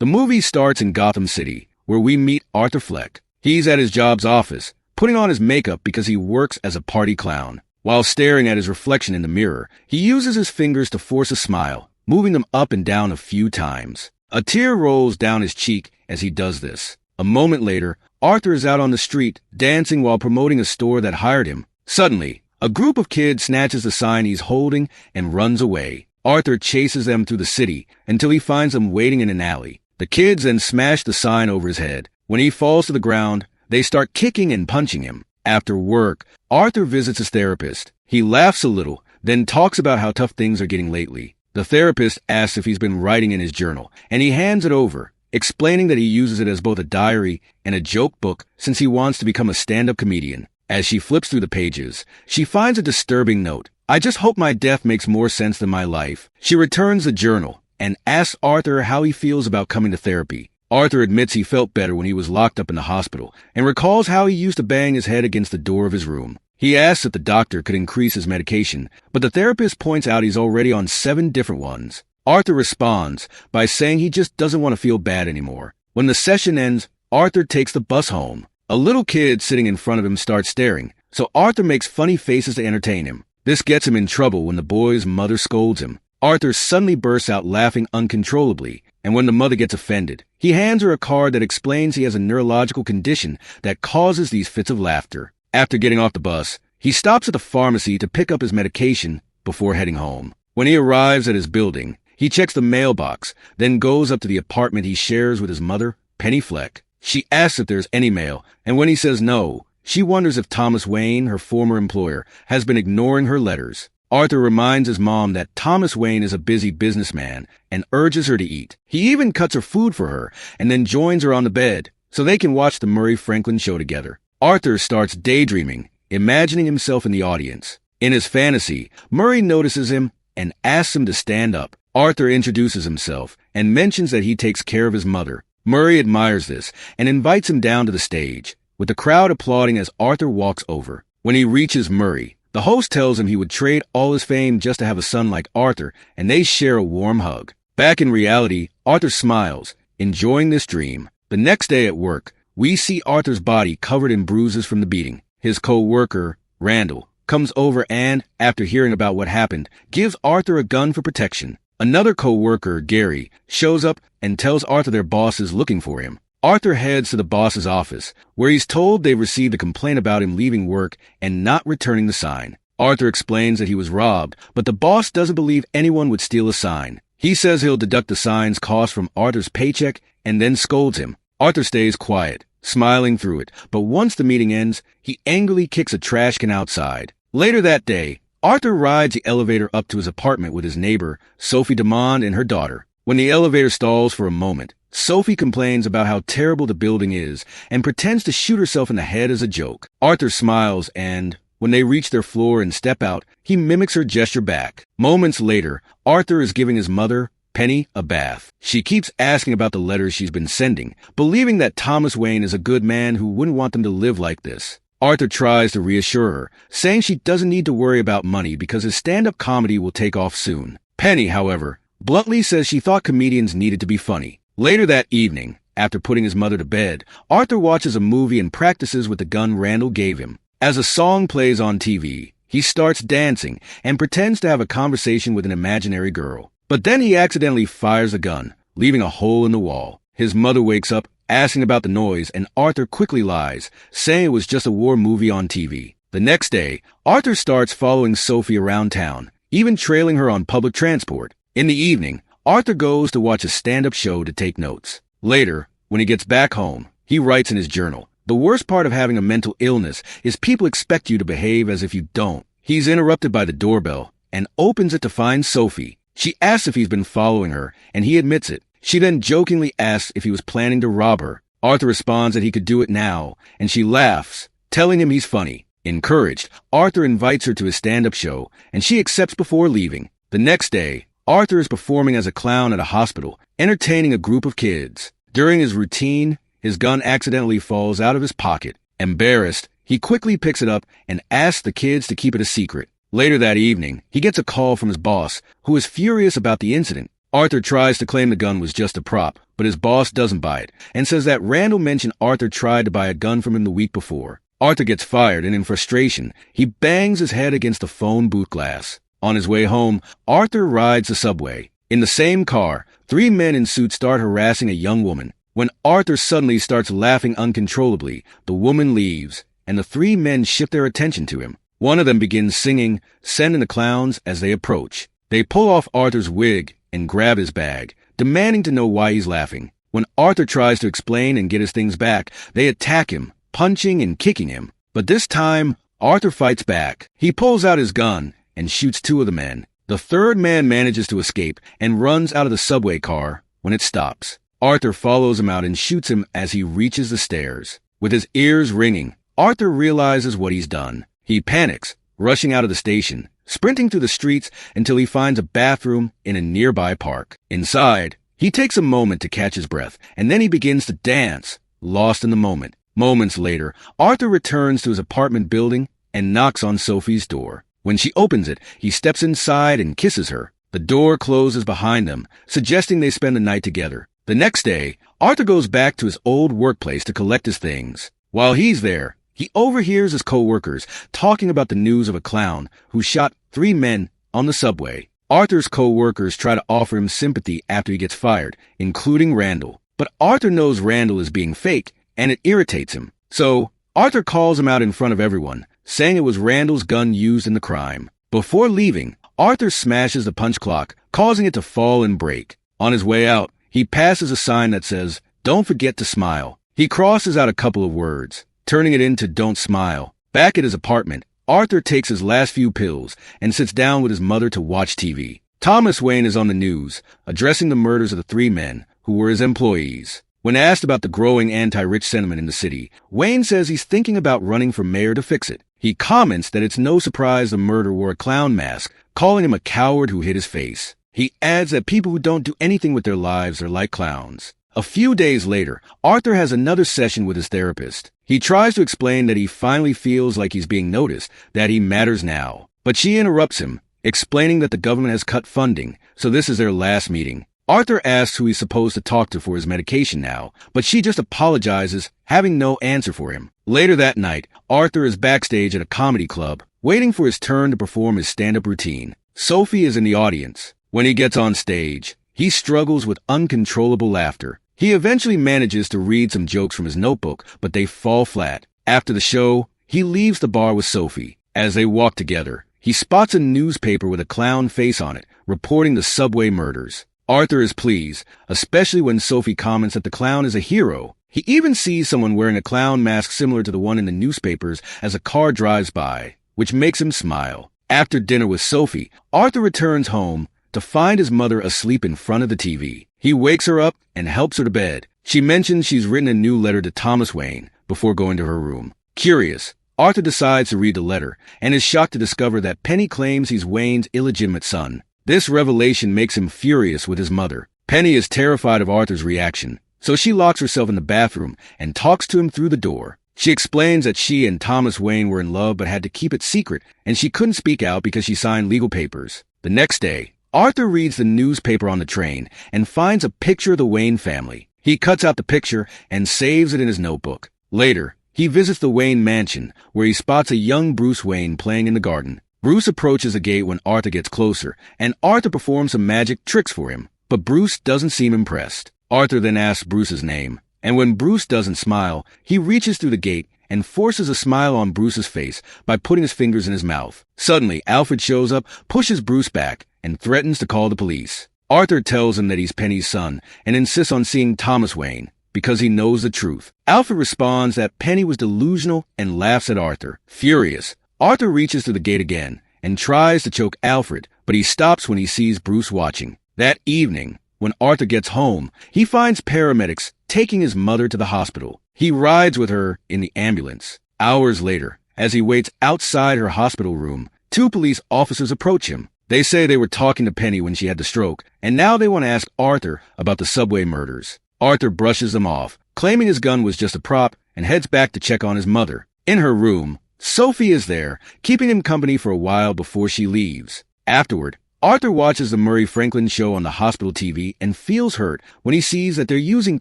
The movie starts in Gotham City, where we meet Arthur Fleck. He's at his job's office, putting on his makeup because he works as a party clown. While staring at his reflection in the mirror, he uses his fingers to force a smile, moving them up and down a few times. A tear rolls down his cheek as he does this. A moment later, Arthur is out on the street, dancing while promoting a store that hired him. Suddenly, a group of kids snatches the sign he's holding and runs away. Arthur chases them through the city until he finds them waiting in an alley. The kids then smash the sign over his head. When he falls to the ground, they start kicking and punching him. After work, Arthur visits his therapist. He laughs a little, then talks about how tough things are getting lately. The therapist asks if he's been writing in his journal, and he hands it over, explaining that he uses it as both a diary and a joke book since he wants to become a stand-up comedian. As she flips through the pages, she finds a disturbing note. "I just hope my death makes more sense than my life." She returns the journal and asks Arthur how he feels about coming to therapy. Arthur admits he felt better when he was locked up in the hospital and recalls how he used to bang his head against the door of his room. He asks if the doctor could increase his medication, but the therapist points out he's already on 7 different ones. Arthur responds by saying he just doesn't want to feel bad anymore. When the session ends, Arthur takes the bus home. A little kid sitting in front of him starts staring, so Arthur makes funny faces to entertain him. This gets him in trouble when the boy's mother scolds him. Arthur suddenly bursts out laughing uncontrollably, and when the mother gets offended, he hands her a card that explains he has a neurological condition that causes these fits of laughter. After getting off the bus, he stops at the pharmacy to pick up his medication before heading home. When he arrives at his building, he checks the mailbox, then goes up to the apartment he shares with his mother, Penny Fleck. She asks if there's any mail, and when he says no, she wonders if Thomas Wayne, her former employer, has been ignoring her letters. Arthur reminds his mom that Thomas Wayne is a busy businessman and urges her to eat. He even cuts her food for her and then joins her on the bed so they can watch the Murray Franklin show together. Arthur starts daydreaming, imagining himself in the audience. In his fantasy, Murray notices him and asks him to stand up. Arthur introduces himself and mentions that he takes care of his mother. Murray admires this and invites him down to the stage, with the crowd applauding as Arthur walks over. When he reaches Murray, the host tells him he would trade all his fame just to have a son like Arthur, and they share a warm hug. Back in reality, Arthur smiles, enjoying this dream. The next day at work, we see Arthur's body covered in bruises from the beating. His co-worker, Randall, comes over and, after hearing about what happened, gives Arthur a gun for protection. Another co-worker, Gary, shows up and tells Arthur their boss is looking for him. Arthur heads to the boss's office, where he's told they've received a complaint about him leaving work and not returning the sign. Arthur explains that he was robbed, but the boss doesn't believe anyone would steal a sign. He says he'll deduct the sign's cost from Arthur's paycheck and then scolds him. Arthur stays quiet, smiling through it, but once the meeting ends, he angrily kicks a trash can outside. Later that day, Arthur rides the elevator up to his apartment with his neighbor, Sophie DeMond, and her daughter. When the elevator stalls for a moment, Sophie complains about how terrible the building is and pretends to shoot herself in the head as a joke. Arthur smiles and, when they reach their floor and step out, he mimics her gesture back. Moments later, Arthur is giving his mother, Penny, a bath. She keeps asking about the letters she's been sending, believing that Thomas Wayne is a good man who wouldn't want them to live like this. Arthur tries to reassure her, saying she doesn't need to worry about money because his stand-up comedy will take off soon. Penny, however, bluntly says she thought comedians needed to be funny. Later that evening, after putting his mother to bed, Arthur watches a movie and practices with the gun Randall gave him. As a song plays on TV, he starts dancing and pretends to have a conversation with an imaginary girl. But then he accidentally fires the gun, leaving a hole in the wall. His mother wakes up, asking about the noise, and Arthur quickly lies, saying it was just a war movie on TV. The next day, Arthur starts following Sophie around town, even trailing her on public transport. In the evening, Arthur goes to watch a stand-up show to take notes. Later, when he gets back home, he writes in his journal, "The worst part of having a mental illness is people expect you to behave as if you don't." He's interrupted by the doorbell and opens it to find Sophie. She asks if he's been following her, and he admits it. She then jokingly asks if he was planning to rob her. Arthur responds that he could do it now, and she laughs, telling him he's funny. Encouraged, Arthur invites her to his stand-up show, and she accepts before leaving. The next day, Arthur is performing as a clown at a hospital, entertaining a group of kids. During his routine, his gun accidentally falls out of his pocket. Embarrassed, he quickly picks it up and asks the kids to keep it a secret. Later that evening, he gets a call from his boss, who is furious about the incident. Arthur tries to claim the gun was just a prop, but his boss doesn't buy it and says that Randall mentioned Arthur tried to buy a gun from him the week before. Arthur gets fired, and in frustration, he bangs his head against the phone booth glass. On his way home, Arthur rides the subway. In the same car, 3 men in suits start harassing a young woman. When Arthur suddenly starts laughing uncontrollably, the woman leaves, and the 3 men shift their attention to him. One of them begins singing, "Send in the Clowns" as they approach. They pull off Arthur's wig and grab his bag, demanding to know why he's laughing. When Arthur tries to explain and get his things back, they attack him, punching and kicking him. But this time, Arthur fights back. He pulls out his gun and shoots 2 of the men. The 3rd man manages to escape and runs out of the subway car when it stops. Arthur follows him out and shoots him as he reaches the stairs. With his ears ringing, Arthur realizes what he's done. He panics, rushing out of the station, sprinting through the streets until he finds a bathroom in a nearby park. Inside, he takes a moment to catch his breath, and then he begins to dance, lost in the moment. Moments later, Arthur returns to his apartment building and knocks on Sophie's door. When she opens it, he steps inside and kisses her. The door closes behind them, suggesting they spend the night together. The next day, Arthur goes back to his old workplace to collect his things. While he's there, he overhears his co-workers talking about the news of a clown who shot 3 men on the subway. Arthur's co-workers try to offer him sympathy after he gets fired, including Randall. But Arthur knows Randall is being fake, and it irritates him. So, Arthur calls him out in front of everyone, saying it was Randall's gun used in the crime. Before leaving, Arthur smashes the punch clock, causing it to fall and break. On his way out, he passes a sign that says, "Don't forget to smile." He crosses out a couple of words, turning it into "Don't smile." Back at his apartment, Arthur takes his last few pills and sits down with his mother to watch TV. Thomas Wayne is on the news, addressing the murders of the 3 men who were his employees. When asked about the growing anti-rich sentiment in the city, Wayne says he's thinking about running for mayor to fix it. He comments that it's no surprise the murderer wore a clown mask, calling him a coward who hid his face. He adds that people who don't do anything with their lives are like clowns. A few days later, Arthur has another session with his therapist. He tries to explain that he finally feels like he's being noticed, that he matters now. But she interrupts him, explaining that the government has cut funding, so this is their last meeting. Arthur asks who he's supposed to talk to for his medication now, but she just apologizes, having no answer for him. Later that night, Arthur is backstage at a comedy club, waiting for his turn to perform his stand-up routine. Sophie is in the audience. When he gets on stage, he struggles with uncontrollable laughter. He eventually manages to read some jokes from his notebook, but they fall flat. After the show, he leaves the bar with Sophie. As they walk together, he spots a newspaper with a clown face on it, reporting the subway murders. Arthur is pleased, especially when Sophie comments that the clown is a hero. He even sees someone wearing a clown mask similar to the one in the newspapers as a car drives by, which makes him smile. After dinner with Sophie, Arthur returns home to find his mother asleep in front of the TV. He wakes her up and helps her to bed. She mentions she's written a new letter to Thomas Wayne before going to her room. Curious, Arthur decides to read the letter and is shocked to discover that Penny claims he's Wayne's illegitimate son. This revelation makes him furious with his mother. Penny is terrified of Arthur's reaction, so she locks herself in the bathroom and talks to him through the door. She explains that she and Thomas Wayne were in love but had to keep it secret, and she couldn't speak out because she signed legal papers. The next day, Arthur reads the newspaper on the train and finds a picture of the Wayne family. He cuts out the picture and saves it in his notebook. Later, he visits the Wayne mansion, where he spots a young Bruce Wayne playing in the garden. Bruce approaches the gate when Arthur gets closer, and Arthur performs some magic tricks for him, but Bruce doesn't seem impressed. Arthur then asks Bruce's name, and when Bruce doesn't smile, he reaches through the gate and forces a smile on Bruce's face by putting his fingers in his mouth. Suddenly, Alfred shows up, pushes Bruce back, and threatens to call the police. Arthur tells him that he's Penny's son and insists on seeing Thomas Wayne because he knows the truth. Alfred responds that Penny was delusional and laughs at Arthur. Furious, Arthur reaches through the gate again and tries to choke Alfred, but he stops when he sees Bruce watching. That evening, when Arthur gets home, he finds paramedics taking his mother to the hospital. He rides with her in the ambulance. Hours later, as he waits outside her hospital room, 2 police officers approach him. They say they were talking to Penny when she had the stroke, and now they want to ask Arthur about the subway murders. Arthur brushes them off, claiming his gun was just a prop, and heads back to check on his mother. In her room, Sophie is there, keeping him company for a while before she leaves. Afterward, Arthur watches the Murray Franklin show on the hospital TV and feels hurt when he sees that they're using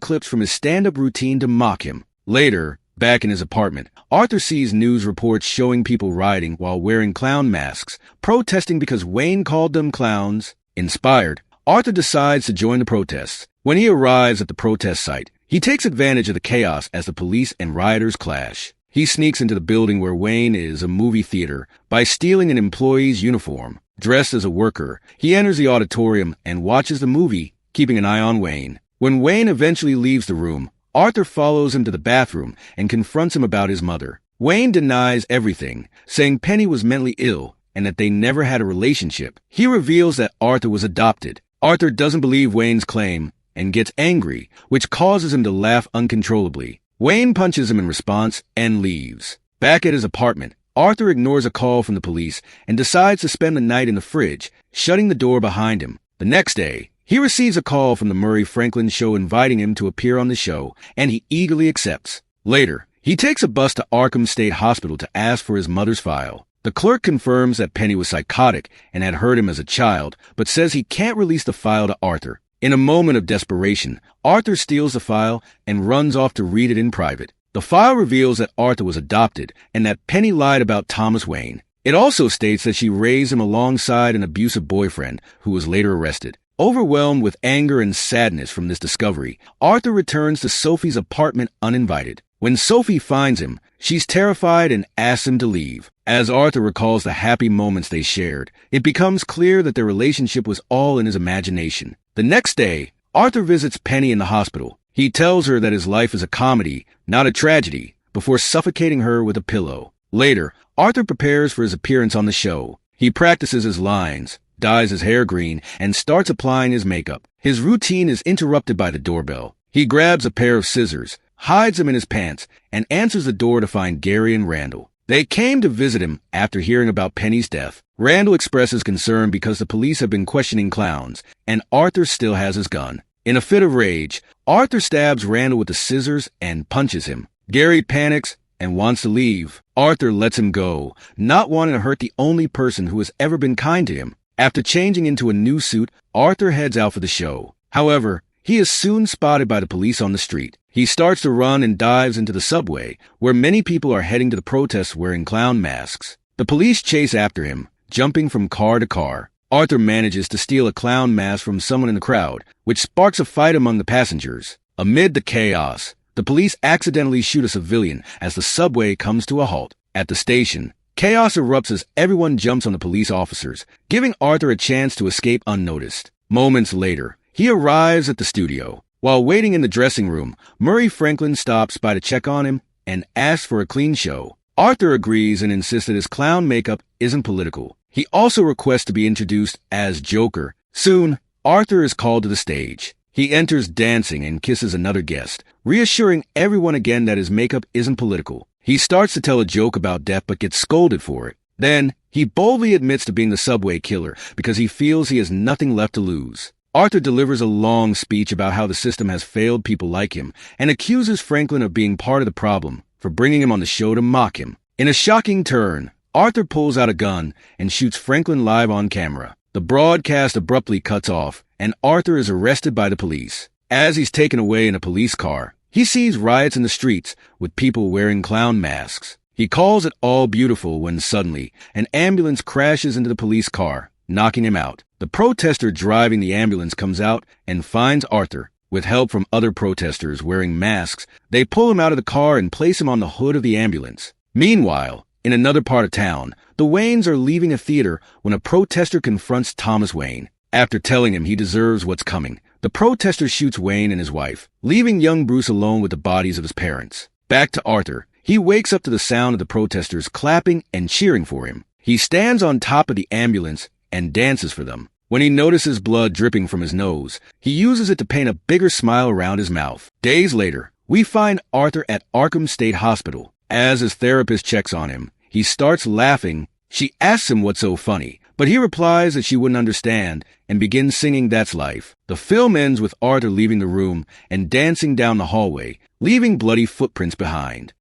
clips from his stand-up routine to mock him. Later, back in his apartment, Arthur sees news reports showing people rioting while wearing clown masks, protesting because Wayne called them clowns. Inspired, Arthur decides to join the protests. When he arrives at the protest site, he takes advantage of the chaos as the police and rioters clash. He sneaks into the building where Wayne is, a movie theater, by stealing an employee's uniform. Dressed as a worker, he enters the auditorium and watches the movie, keeping an eye on Wayne. When Wayne eventually leaves the room, Arthur follows him to the bathroom and confronts him about his mother. Wayne denies everything, saying Penny was mentally ill and that they never had a relationship. He reveals that Arthur was adopted. Arthur doesn't believe Wayne's claim and gets angry, which causes him to laugh uncontrollably. Wayne punches him in response and leaves. Back at his apartment, Arthur ignores a call from the police and decides to spend the night in the fridge, shutting the door behind him. The next day, he receives a call from the Murray Franklin show inviting him to appear on the show, and he eagerly accepts. Later, he takes a bus to Arkham State Hospital to ask for his mother's file. The clerk confirms that Penny was psychotic and had hurt him as a child, but says he can't release the file to Arthur. In a moment of desperation, Arthur steals the file and runs off to read it in private. The file reveals that Arthur was adopted and that Penny lied about Thomas Wayne. It also states that she raised him alongside an abusive boyfriend who was later arrested. Overwhelmed with anger and sadness from this discovery, Arthur returns to Sophie's apartment uninvited. When Sophie finds him, she's terrified and asks him to leave. As Arthur recalls the happy moments they shared, it becomes clear that their relationship was all in his imagination. The next day, Arthur visits Penny in the hospital. He tells her that his life is a comedy, not a tragedy, before suffocating her with a pillow. Later, Arthur prepares for his appearance on the show. He practices his lines, dyes his hair green, and starts applying his makeup. His routine is interrupted by the doorbell. He grabs a pair of scissors, hides them in his pants, and answers the door to find Gary and Randall. They came to visit him after hearing about Penny's death. Randall expresses concern because the police have been questioning clowns, and Arthur still has his gun. In a fit of rage, Arthur stabs Randall with the scissors and punches him. Gary panics and wants to leave. Arthur lets him go, not wanting to hurt the only person who has ever been kind to him. After changing into a new suit, Arthur heads out for the show. However, he is soon spotted by the police on the street. He starts to run and dives into the subway, where many people are heading to the protests wearing clown masks. The police chase after him, jumping from car to car. Arthur manages to steal a clown mask from someone in the crowd, which sparks a fight among the passengers. Amid the chaos, the police accidentally shoot a civilian as the subway comes to a halt. At the station, chaos erupts as everyone jumps on the police officers, giving Arthur a chance to escape unnoticed. Moments later, he arrives at the studio. While waiting in the dressing room, Murray Franklin stops by to check on him and asks for a clean show. Arthur agrees and insists that his clown makeup isn't political. He also requests to be introduced as Joker. Soon, Arthur is called to the stage. He enters dancing and kisses another guest, reassuring everyone again that his makeup isn't political. He starts to tell a joke about death but gets scolded for it. Then, he boldly admits to being the subway killer because he feels he has nothing left to lose. Arthur delivers a long speech about how the system has failed people like him and accuses Franklin of being part of the problem for bringing him on the show to mock him. In a shocking turn, Arthur pulls out a gun and shoots Franklin live on camera. The broadcast abruptly cuts off, and Arthur is arrested by the police. As he's taken away in a police car, he sees riots in the streets with people wearing clown masks. He calls it all beautiful when suddenly an ambulance crashes into the police car, knocking him out. The protester driving the ambulance comes out and finds Arthur. With help from other protesters wearing masks, they pull him out of the car and place him on the hood of the ambulance. Meanwhile, in another part of town, the Waynes are leaving a theater when a protester confronts Thomas Wayne. After telling him he deserves what's coming, the protester shoots Wayne and his wife, leaving young Bruce alone with the bodies of his parents. Back to Arthur. He wakes up to the sound of the protesters clapping and cheering for him. He stands on top of the ambulance and dances for them. When he notices blood dripping from his nose, he uses it to paint a bigger smile around his mouth. Days later, we find Arthur at Arkham State Hospital. As his therapist checks on him, he starts laughing. She asks him what's so funny, but he replies that she wouldn't understand and begins singing That's Life. The film ends with Arthur leaving the room and dancing down the hallway, leaving bloody footprints behind.